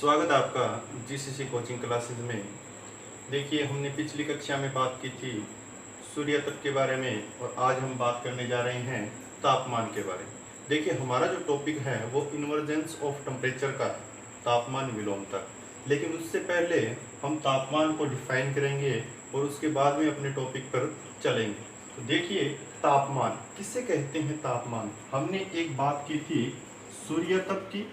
स्वागत है आपका जीसीसी कोचिंग क्लासेस में। देखिए, हमने पिछली कक्षा में बात की थी सूर्य तप के बारे में और आज हम बात करने जा रहे हैं तापमान के बारे में। देखिए, हमारा जो टॉपिक है वो इन्वर्जेंस ऑफ टेम्परेचर का है, तापमान विलोमता। लेकिन उससे पहले हम तापमान को डिफाइन करेंगे और उसके बाद में अपने टॉपिक पर चलेंगे। तो देखिए, तापमान किसे कहते हैं? तापमान हमने एक बात की थी सूर्य तप की,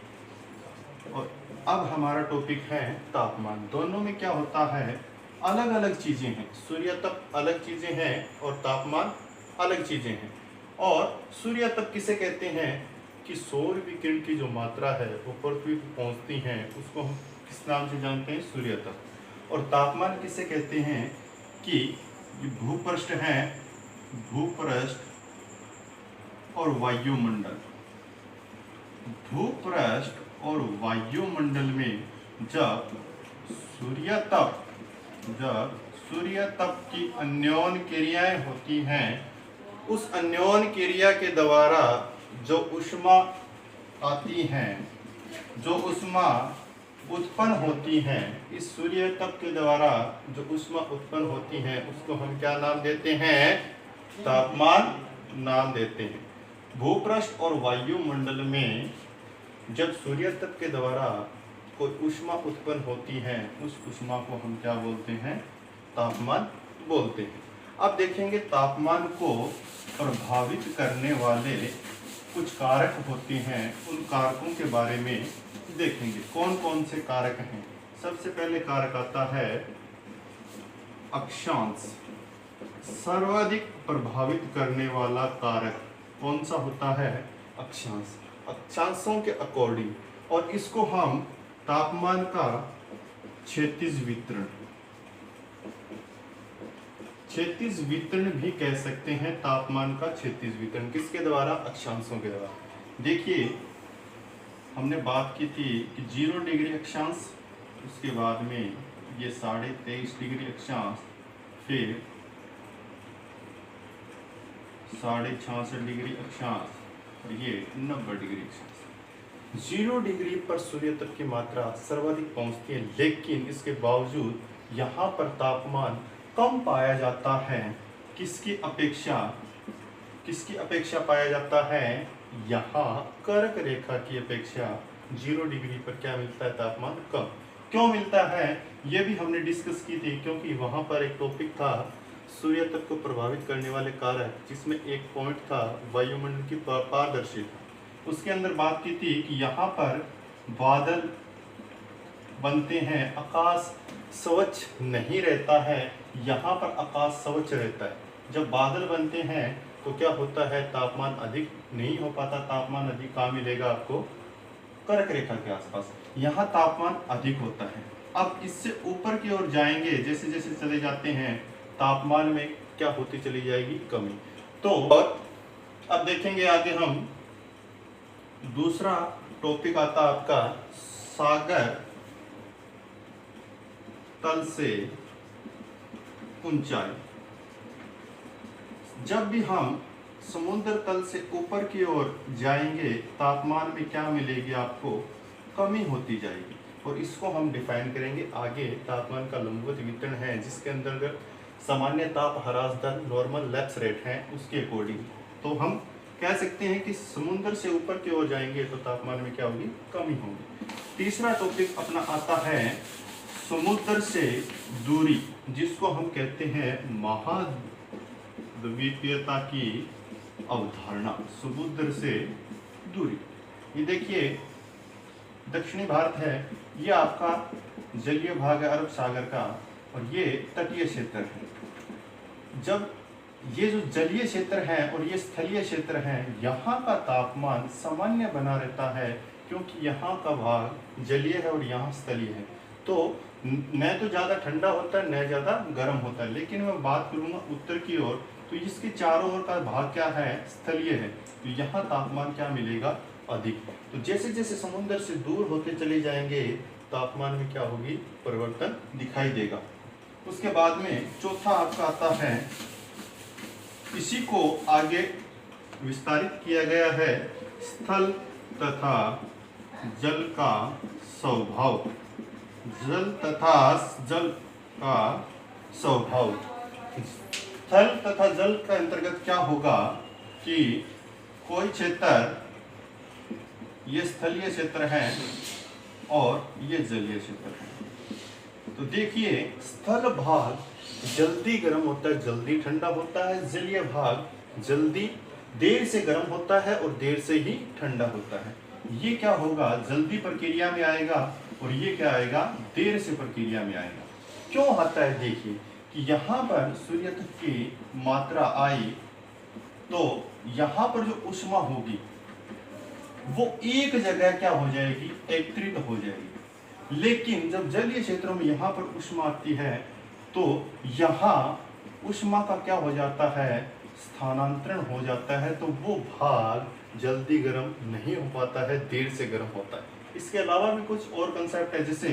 और अब हमारा टॉपिक है तापमान। दोनों में क्या होता है, अलग अलग चीजें हैं। सूर्य तप अलग चीजें हैं और तापमान अलग चीजें हैं। और सूर्य तप किसे कहते हैं कि सौर विकिरण की जो मात्रा है वो पृथ्वी पर पहुंचती है, उसको हम किस नाम से जानते हैं? सूर्य तप। और तापमान किसे कहते हैं कि भूपृष्ठ है, भूपृष्ठ और वायुमंडल, भूपृष्ठ और वायुमंडल में जब सूर्य तप की अन्योन क्रियाएं होती हैं, उस अन्योन क्रिया के द्वारा जो ऊष्मा आती है, जो ऊष्मा उत्पन्न होती है, इस सूर्य तप के द्वारा जो ऊष्मा उत्पन्न होती है उसको हम क्या नाम देते हैं? तापमान नाम देते हैं। भूपृष्ठ और वायुमंडल में जब सूर्य तप के द्वारा कोई ऊष्मा उत्पन्न होती है, उस ऊष्मा को हम क्या बोलते हैं? तापमान बोलते हैं। अब देखेंगे तापमान को प्रभावित करने वाले कुछ कारक होते हैं, उन कारकों के बारे में देखेंगे कौन कौन से कारक हैं। सबसे पहले कारक आता है अक्षांश। सर्वाधिक प्रभावित करने वाला कारक कौन सा होता है? अक्षांश। अक्षांशों के अकॉर्डिंग, और इसको हम तापमान का क्षैतिज वितरण, क्षैतिज वितरण भी कह सकते हैं। तापमान का क्षैतिज वितरण किसके द्वारा? अक्षांशों के द्वारा। देखिए, हमने बात की थी कि 0 डिग्री अक्षांश, उसके बाद में ये 23.5 डिग्री अक्षांश, फिर 66.5 डिग्री अक्षांश और ये 90 डिग्री अक्षांश। 0 डिग्री पर सूर्य तप की मात्रा सर्वाधिक पहुंचती है, लेकिन इसके बावजूद यहाँ पर तापमान कम पाया जाता है। किसकी अपेक्षा पाया जाता है? यहाँ कर्क रेखा की अपेक्षा 0 डिग्री पर क्या मिलता है? तापमान कम। क्यों मिलता है ये भी हमने डिस्कस की थी, क्योंकि वहाँ पर एक टॉपिक था सूर्य तप को प्रभावित करने वाले कारक, जिसमें एक पॉइंट था वायुमंडल की पारदर्शिता। उसके अंदर बात की थी कि यहाँ पर बादल बनते हैं, आकाश स्वच्छ नहीं रहता है, यहाँ पर आकाश स्वच्छ रहता है। जब बादल बनते हैं तो क्या होता है? तापमान अधिक नहीं हो पाता। तापमान अधिक कहाँ मिलेगा आपको? कर्क रेखा के आसपास। यहाँ तापमान अधिक होता है। अब इससे ऊपर की ओर जाएंगे, जैसे जैसे चले जाते हैं, तापमान में क्या होती चली जाएगी? कमी। तो अब देखेंगे आगे हम, दूसरा टॉपिक आता आपका सागर तल से ऊंचाई। जब भी हम समुद्र तल से ऊपर की ओर जाएंगे, तापमान में क्या मिलेगी आपको? कमी होती जाएगी। और इसको हम डिफाइन करेंगे आगे। तापमान का लंबवत वितरण है, जिसके अंतर्गत सामान्य ताप ह्रास दर, नॉर्मल लैप्स रेट है, उसके अकॉर्डिंग। तो हम कह सकते हैं कि समुद्र से ऊपर की ओर जाएंगे तो तापमान में क्या होगी? कमी होगी। तीसरा टॉपिक अपना आता है समुद्र से दूरी, जिसको हम कहते हैं महाद्वीपीयता की अवधारणा। समुद्र से दूरी, ये देखिए दक्षिणी भारत है, ये आपका जलीय भाग है अरब सागर का, और ये तटीय क्षेत्र है। जब ये जो जलीय क्षेत्र है और ये स्थलीय क्षेत्र है, यहाँ का तापमान सामान्य बना रहता है, क्योंकि यहाँ का भाग जलीय है और यहाँ स्थलीय है। तो न तो ज़्यादा ठंडा होता है, न ज़्यादा गर्म होता है। लेकिन मैं बात करूँगा उत्तर की ओर, तो इसके चारों ओर का भाग क्या है? स्थलीय है। तो यहाँ तापमान क्या मिलेगा? अधिक। तो जैसे जैसे समुद्र से दूर होते चले जाएंगे, तापमान में क्या होगी? परिवर्तन दिखाई देगा। उसके बाद में चौथा आपका आता है, इसी को आगे विस्तारित किया गया है, स्थल तथा जल का स्वभाव, जल तथा जल का स्वभाव। स्थल तथा जल के अंतर्गत क्या होगा कि कोई क्षेत्र, ये स्थलीय क्षेत्र है और ये जलीय क्षेत्र है। तो देखिए, स्थल भाग जल्दी गर्म होता है, जल्दी ठंडा होता है। जलीय भाग जल्दी देर से गर्म होता है और देर से ही ठंडा होता है। ये क्या होगा, जल्दी प्रक्रिया में आएगा और ये क्या आएगा, देर से प्रक्रिया में आएगा। क्यों आता है, देखिए कि यहाँ पर सूर्य तत्व की मात्रा आई तो यहाँ पर जो ऊष्मा होगी वो एक जगह क्या हो जाएगी, एकत्रित हो जाएगी। लेकिन जब जलीय क्षेत्रों में यहाँ पर ऊष्मा आती है तो यहाँ ऊष्मा का क्या हो जाता है, स्थानांतरण हो जाता है। तो वो भाग जल्दी गर्म नहीं हो पाता है, देर से गर्म होता है। इसके अलावा भी कुछ और कंसेप्ट है, जैसे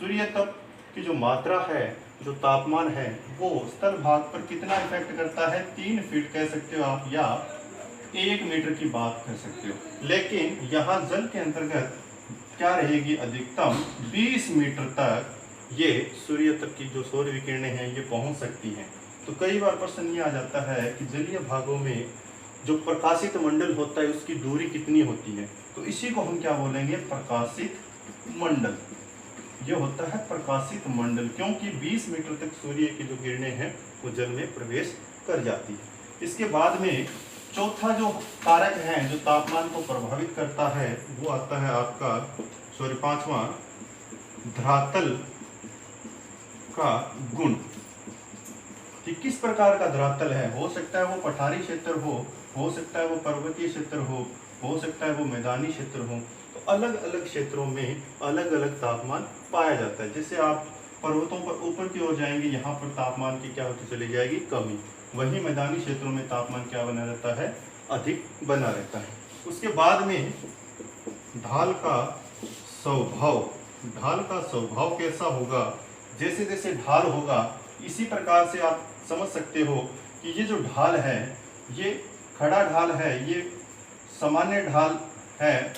सूर्य तप की जो मात्रा है, जो तापमान है, वो स्थल भाग पर कितना इफेक्ट करता है, 3 फीट कह सकते हो आप या 1 मीटर की बात कर सकते हो। लेकिन यहाँ जल के अंतर्गत क्या रहेगी, अधिकतम 20 मीटर तक ये सूर्य तक की जो सौर विकिरणें हैं ये पहुंच सकती हैं। तो कई बार प्रश्न ये आ जाता है कि जलीय भागों में जो प्रकाशित मंडल होता है उसकी दूरी कितनी होती है, तो इसी को हम क्या बोलेंगे, प्रकाशित मंडल। ये होता है प्रकाशित मंडल, क्योंकि 20 मीटर तक सूर्य की जो किरणें हैं वो जल में प्रवेश कर जाती है। इसके बाद में चौथा जो कारक है जो तापमान को प्रभावित करता है वो आता है आपका, पांचवा, धरातल का गुण। कि किस प्रकार का धरातल है, हो सकता है वो पठारी क्षेत्र हो सकता है वो पर्वतीय क्षेत्र हो सकता है वो मैदानी क्षेत्र हो। तो अलग अलग क्षेत्रों में अलग अलग तापमान पाया जाता है। जैसे आप पर्वतों पर ऊपर की ओर जाएंगे, यहाँ पर तापमान की क्या होती चली जाएगी, कमी। वहीं मैदानी क्षेत्रों में तापमान क्या बना रहता है, अधिक बना रहता है। उसके बाद में ढाल का स्वभाव। ढाल का स्वभाव कैसा होगा, जैसे जैसे ढाल होगा इसी प्रकार से आप समझ सकते हो कि ये जो ढाल है ये खड़ा ढाल है, ये सामान्य ढाल है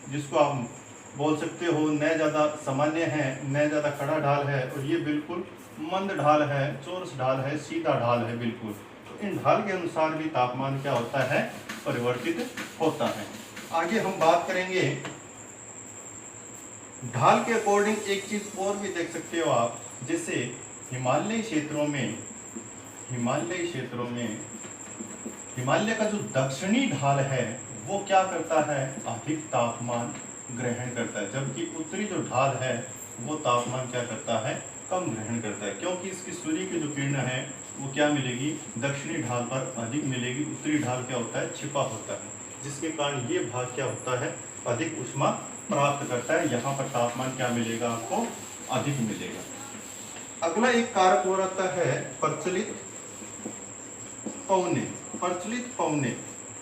जिसको आप बोल सकते हो न ज़्यादा सामान्य है न ज़्यादा खड़ा ढाल है, और ये बिल्कुल मंद ढाल है, चौरस ढाल है, सीधा ढाल है बिल्कुल। तो इन ढाल के अनुसार भी तापमान क्या होता है, परिवर्तित होता है। आगे हम बात करेंगे ढाल के अकॉर्डिंग एक चीज और भी देख सकते हो आप, जैसे हिमालय क्षेत्रों में हिमालय का जो दक्षिणी ढाल है वो क्या करता है, अधिक तापमान ग्रहण करता है, जबकि उत्तरी जो ढाल है वो तापमान क्या करता है, कम ग्रहण करता है। क्योंकि इसकी सूर्य की जो किरण है वो क्या मिलेगी, दक्षिणी ढाल पर अधिक मिलेगी, उत्तरी ढाल क्या होता है, छिपा होता है, जिसके कारण ये भाग क्या होता है, अधिक ऊष्मा प्राप्त करता है। यहाँ पर तापमान क्या मिलेगा आपको, अधिक मिलेगा। अगला एक कारक हो रहता है प्रचलित पवने। प्रचलित पवने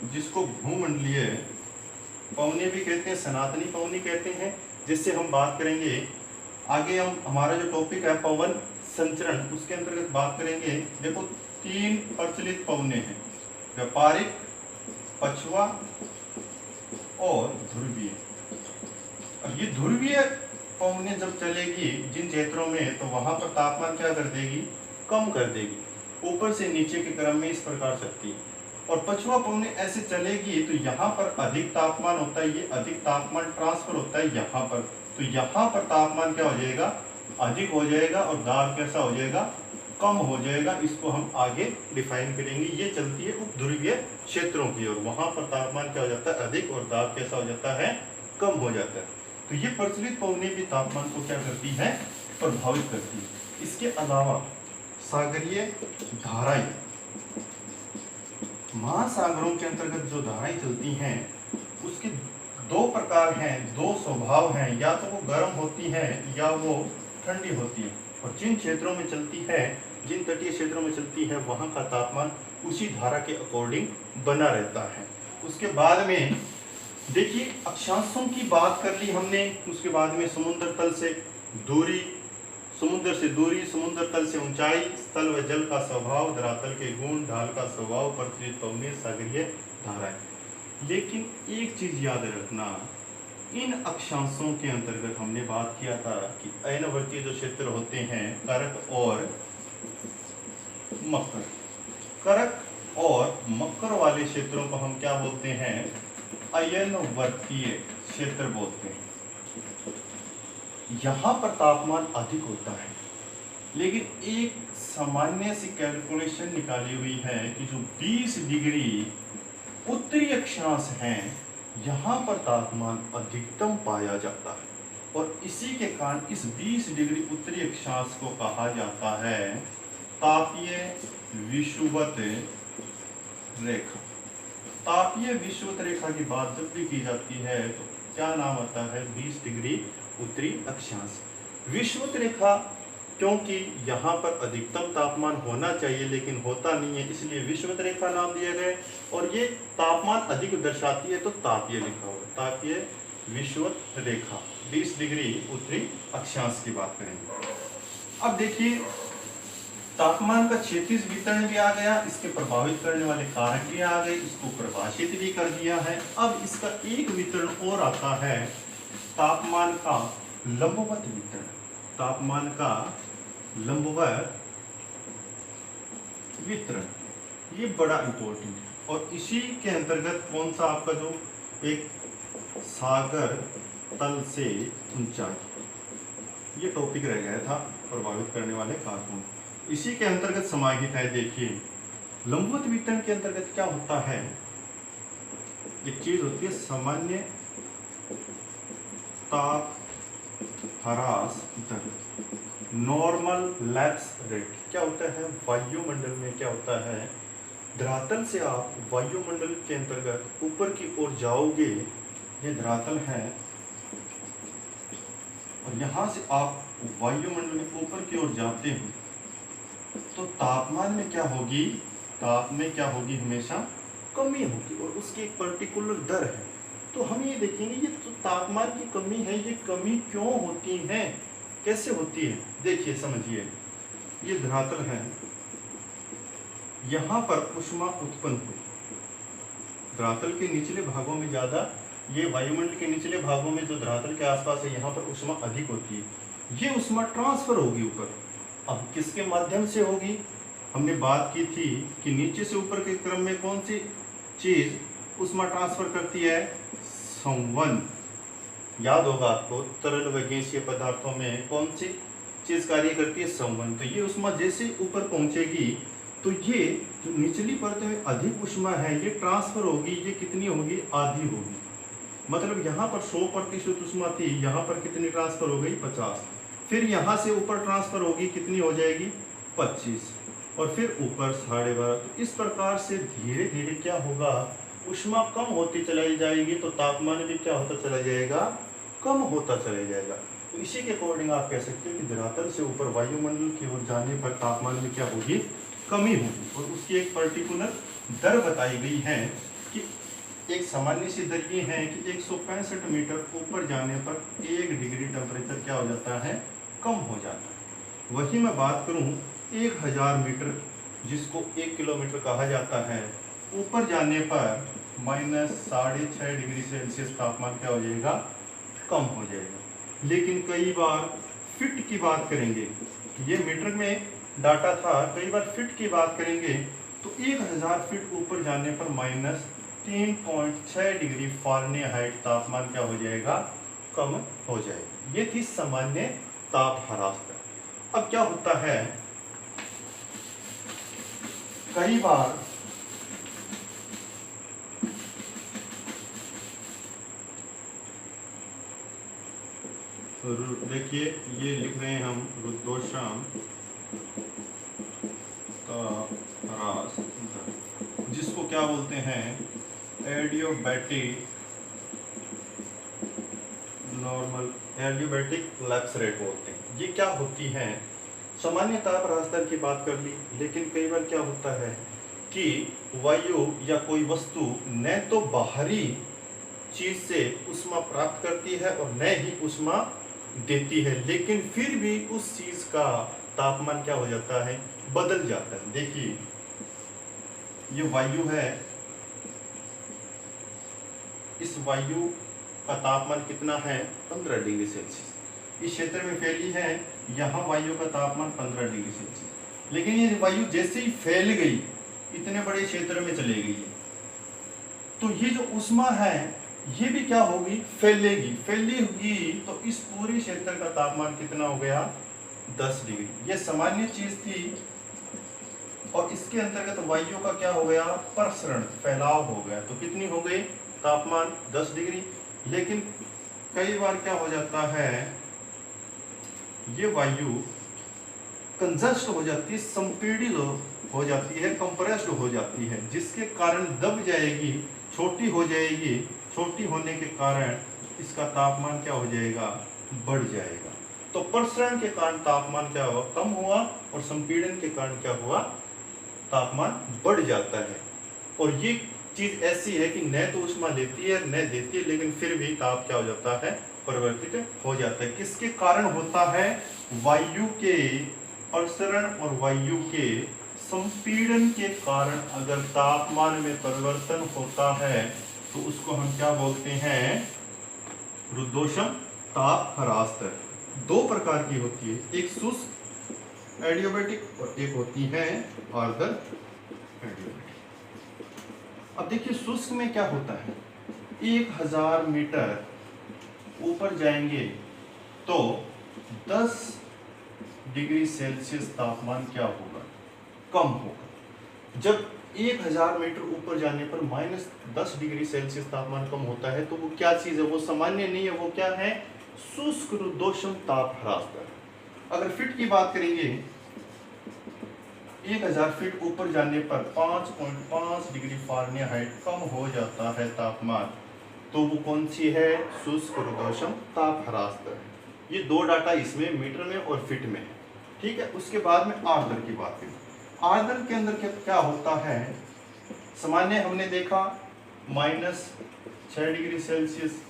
जिसको भूमंडलीय पवने भी कहते हैं, सनातनी पवनी कहते हैं, जिससे हम बात करेंगे आगे। हम हमारा जो टॉपिक है पवन संचरण, उसके अंतर्गत बात करेंगे। देखो 3 प्रचलित पवने हैं, व्यापारिक, पछुआ और ध्रुवीय। और ये ध्रुवीय पवने जब चलेगी जिन क्षेत्रों में, तो वहां पर तापमान क्या कर देगी, कम कर देगी, ऊपर से नीचे के क्रम में इस प्रकार चलती है। और पछुआ पवने ऐसे चलेगी तो यहाँ पर अधिक तापमान होता है, ये अधिक तापमान ट्रांसफर होता है यहाँ पर, तो यहाँ पर तापमान क्या हो जाएगा, अधिक हो जाएगा, और दाब कैसा हो जाएगा, कम हो जाएगा। इसको हम आगे डिफाइन करेंगे। ये चलती है उपध्रुवीय क्षेत्रों की ओर, वहां पर तापमान क्या हो जाता है, अधिक, और दाब कैसा हो जाता है, कम हो जाता है। तो ये प्रचलित पवने भी तापमान को क्या करती है, प्रभावित करती है। इसके अलावा सागरीय धाराएं, महासागरों के अंतर्गत जो धाराएं चलती हैं उसके 2 प्रकार हैं, 2 स्वभाव हैं, या तो वो गर्म होती हैं या वो ठंडी होती है। और जिन क्षेत्रों में चलती है, जिन तटीय क्षेत्रों में चलती है, वहाँ का तापमान उसी धारा के अकॉर्डिंग बना रहता है। उसके बाद में देखिए अक्षांशों की बात कर ली हमने, उसके बाद में समुद्र तल से दूरी, समुद्र से दूरी, समुद्र तल से ऊंचाई, स्थल व जल का स्वभाव, धरातल के गुण, ढाल का स्वभाव, प्रचलित पवने, सागरीय धाराएं। लेकिन एक चीज याद रखना, इन अक्षांशों के अंतर्गत हमने बात किया था कि अयनवर्तीय जो क्षेत्र होते हैं करक और मकर, करक और मकर वाले क्षेत्रों को हम क्या बोलते हैं? अयनवर्तीय क्षेत्र बोलते हैं। यहां पर तापमान अधिक होता है, लेकिन एक सामान्य सी कैलकुलेशन निकाली हुई है कि जो 20 डिग्री उत्तरी अक्षांश हैं, यहाँ पर तापमान अधिकतम पाया जाता है और इसी के कारण इस 20 डिग्री उत्तरी अक्षांश को कहा जाता है तापीय विषुवत रेखा। तापीय विषुवत रेखा की बात जब भी की जाती है तो क्या नाम आता है? 20 डिग्री उत्तरी अक्षांश। विषुवत रेखा, क्योंकि यहाँ पर अधिकतम तापमान होना चाहिए लेकिन होता नहीं है, इसलिए विषुवत रेखा नाम दिया गया। और ये तापमान अधिक दर्शाती है तो तापीय लिखा होगा, तापीय विषुवत रेखा 20 डिग्री उत्तरी अक्षांश की बात करेंगे। अब देखिए, तापमान का क्षैतिज वितरण भी आ गया, इसके प्रभावित करने वाले कारक भी आ गए, इसको परिभाषित भी कर दिया है। अब इसका एक वितरण और आता है, तापमान का लंबवत वितरण। तापमान का लंबवत वितरण, ये बड़ा इंपॉर्टेंट है। और इसी के अंतर्गत कौन सा आपका जो एक सागर तल से ऊंचाई, ये टॉपिक रह गया था, प्रभावित करने वाले कारकों, इसी के अंतर्गत समाहित है। देखिए, लंबवत वितरण के अंतर्गत क्या होता है? एक चीज होती है सामान्य ताप ह्रास दर, नॉर्मल लैप्स रेट। क्या होता है? वायुमंडल में क्या होता है, धरातल से आप वायुमंडल के अंतर्गत ऊपर की ओर जाओगे, ये धरातल है, और यहां से आप वायुमंडल में ऊपर की ओर जाते हो तो तापमान में क्या होगी? ताप में क्या होगी? हमेशा कमी होगी, और उसकी एक पर्टिकुलर दर है। तो हम ये देखेंगे, ये तो तापमान की कमी है, ये कमी क्यों होती है, कैसे होती है? देखिए, समझिए, ये धरातल है, यहाँ पर ऊष्मा उत्पन्न हुई, धरातल के निचले भागों में ज्यादा, ये वायुमंडल के निचले भागों में जो धरातल के आसपास है, यहाँ पर ऊष्मा अधिक होती है। ये ऊष्मा ट्रांसफर होगी ऊपर। अब किसके माध्यम से होगी? हमने बात की थी कि नीचे से ऊपर के क्रम में कौन सी चीज ऊष्मा ट्रांसफर करती है? संवहन। याद होगा आपको, तरल व गैसीय पदार्थों में कौन सी चीज कार्य करती है? संवहन। तो ये ऊष्मा जैसे ऊपर पहुंचेगी तो ये जो निचली परत में अधिक ऊष्मा है, ये ट्रांसफर होगी। ये कितनी होगी? आधी होगी। मतलब यहाँ पर 100% ऊष्मा थी, यहाँ पर कितनी ट्रांसफर हो गई? 50। फिर यहाँ से ऊपर ट्रांसफर होगी, कितनी हो जाएगी? 25, और फिर ऊपर 12.5। तो इस प्रकार से धीरे धीरे क्या होगा? ऊष्मा कम होती चलाई जाएगी, तो तापमान भी क्या होता चला जाएगा? कम होता चला जाएगा। तो इसी के अकॉर्डिंग आप कह सकते हो कि धरातल से ऊपर वायुमंडल की ओर जाने पर तापमान में क्या होगी? कमी होगी। और उसकी एक पर्टिकुलर दर बताई गई है कि एक सामान्य सी दर ये है कि 165 मीटर ऊपर जाने पर 1 डिग्री टेम्परेचर क्या हो जाता है? कम हो जाता है। वही मैं बात करूं 1000 मीटर, जिसको 1 किलोमीटर कहा जाता है, ऊपर जाने पर -6.5 डिग्री सेल्सियस तापमान क्या हो जाएगा? कम हो जाएगा। लेकिन कई बार फिट की बात करेंगे, ये मीटर में डाटा था, कई बार फिट की बात करेंगे तो 1000 फीट ऊपर जाने पर -3.6 डिग्री फ़ारेनहाइट तापमान क्या हो जाएगा? कम हो जाएगा। ये थी सामान्य ताप ह्रास दर। अब क्या होता है, कई बार देखिए, ये लिख रहे हैं हम रुद्धोष्म ताप ह्रास दर, जिसको क्या बोलते हैं? Adiabatic normal, adiabatic lapse rate बोलते हैं। ये क्या होती है? सामान्य ताप ह्रास दर की बात कर ली, लेकिन कई बार क्या होता है कि वायु या कोई वस्तु न तो बाहरी चीज से ऊष्मा प्राप्त करती है और न ही ऊष्मा देती है, लेकिन फिर भी उस चीज का तापमान क्या हो जाता है? बदल जाता है। देखिए, ये वायु है, इस वायु का तापमान कितना है 15 डिग्री सेल्सियस। इस क्षेत्र में फैली है, यहाँ वायु का तापमान 15 डिग्री सेल्सियस। लेकिन ये वायु जैसे ही फैल गई इतने बड़े क्षेत्र में चले गई है, तो ये जो ऊष्मा है ये भी क्या होगी, फैलेगी। तो इस पूरे क्षेत्र का तापमान कितना हो गया 10 डिग्री। ये सामान्य चीज थी और इसके अंतर्गत वायु का क्या हो गया, प्रसरण, फैलाव हो गया। तो कितनी हो गई, तापमान 10 डिग्री। लेकिन कई बार क्या हो जाता है, ये वायु कंजस्ट हो जाती है, संपीड़ित हो जाती है, कंप्रेस्ड हो जाती है, जिसके कारण दब जाएगी, छोटी हो जाएगी। छोटी होने के कारण इसका तापमान क्या हो जाएगा, बढ़ जाएगा। तो प्रसरण के कारण तापमान क्या हुआ, कम हुआ, और संपीड़न के कारण क्या हुआ, तापमान बढ़ जाता है। और ये चीज ऐसी है कि न तो ऊष्मा लेती है न देती है, लेकिन फिर भी ताप क्या हो जाता है, परिवर्तित हो जाता है। किसके कारण होता है, वायु के प्रसरण और वायु के संपीड़न के कारण अगर तापमान में परिवर्तन होता है तो उसको हम क्या बोलते हैं, रुद्धोष्म ताप ह्रास दर। दो प्रकार की होती है, एक शुष्क एडियाबैटिक और एक होती है आर्द्र एडियाबैटिक। अब देखिए शुष्क में क्या होता है, 1000 मीटर ऊपर जाएंगे तो 10 डिग्री सेल्सियस तापमान क्या होगा, कम होगा। जब 1000 मीटर ऊपर जाने पर -10 डिग्री सेल्सियस तापमान कम होता है तो वो क्या चीज है, वो सामान्य नहीं है, वो क्या है, शुष्क रुद्धोष्म ताप ह्रास दर। अगर फीट की बात करेंगे, 1000 फीट ऊपर जाने पर 5.5 डिग्री फ़ारेनहाइट कम हो जाता है तापमान, तो वो कौन सी है, शुष्क रुद्धोष्म ताप ह्रास दर। ये दो डाटा इसमें मीटर में और फीट में है, ठीक है। उसके बाद में आर्द्र की बात करें, आर्द्र के अंदर क्या होता है, सामान्य हमने देखा -6 डिग्री सेल्सियस,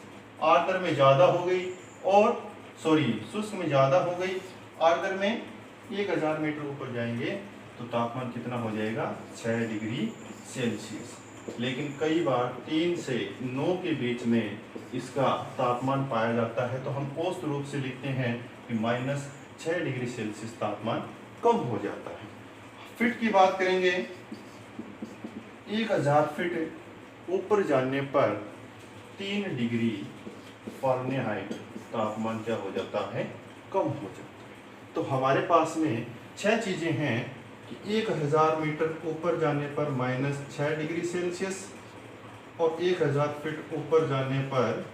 आर्द्र में ज्यादा हो गई, और शुष्क में ज्यादा हो गई। आर्द्र में 1000 मीटर ऊपर जाएंगे तो तापमान कितना हो जाएगा, 6 डिग्री सेल्सियस। लेकिन कई बार 3 से 9 के बीच में इसका तापमान पाया जाता है, तो हम औसत रूप से लिखते हैं कि -6 डिग्री सेल्सियस तापमान कम हो जाता है। फीट की बात करेंगे, 1000 फीट ऊपर जाने पर 3 डिग्री फ़ारेनहाइट तापमान क्या हो जाता है, कम हो जाता है। तो हमारे पास में 6 चीजें हैं कि 1000 मीटर ऊपर जाने पर -6 डिग्री सेल्सियस, और 1000 फीट ऊपर जाने पर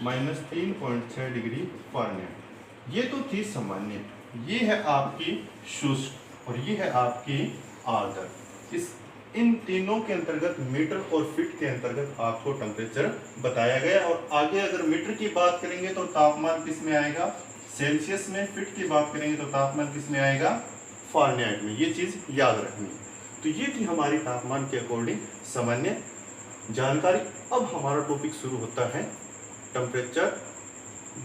-3.6 डिग्री फ़ारेनहाइट। ये तो थी सामान्य, ये है आपकी शुष्क और ये है आपकी आर्द्र। इन तीनों के अंतर्गत मीटर और फीट के अंतर्गत आपको टेम्परेचर बताया गया। और आगे अगर मीटर की बात करेंगे तो तापमान किस में आएगा, सेल्सियस में। फीट की बात करेंगे तो तापमान किस में आएगा, फ़ारेनहाइट में। ये चीज़ याद रखनी है। तो ये थी हमारी तापमान के अकॉर्डिंग सामान्य जानकारी। अब हमारा टॉपिक शुरू होता है टेम्परेचर,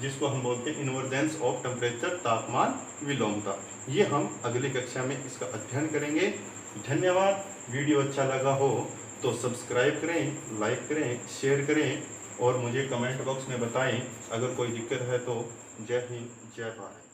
जिसको हम बोलते हैं इन्वर्जेंस ऑफ टेम्परेचर, तापमान विलोमता। ये हम अगली कक्षा में इसका अध्ययन करेंगे। धन्यवाद। वीडियो अच्छा लगा हो तो सब्सक्राइब करें, लाइक करें, शेयर करें और मुझे कमेंट बॉक्स में बताएं। अगर कोई दिक्कत है तो जय हिंद, जय भारत।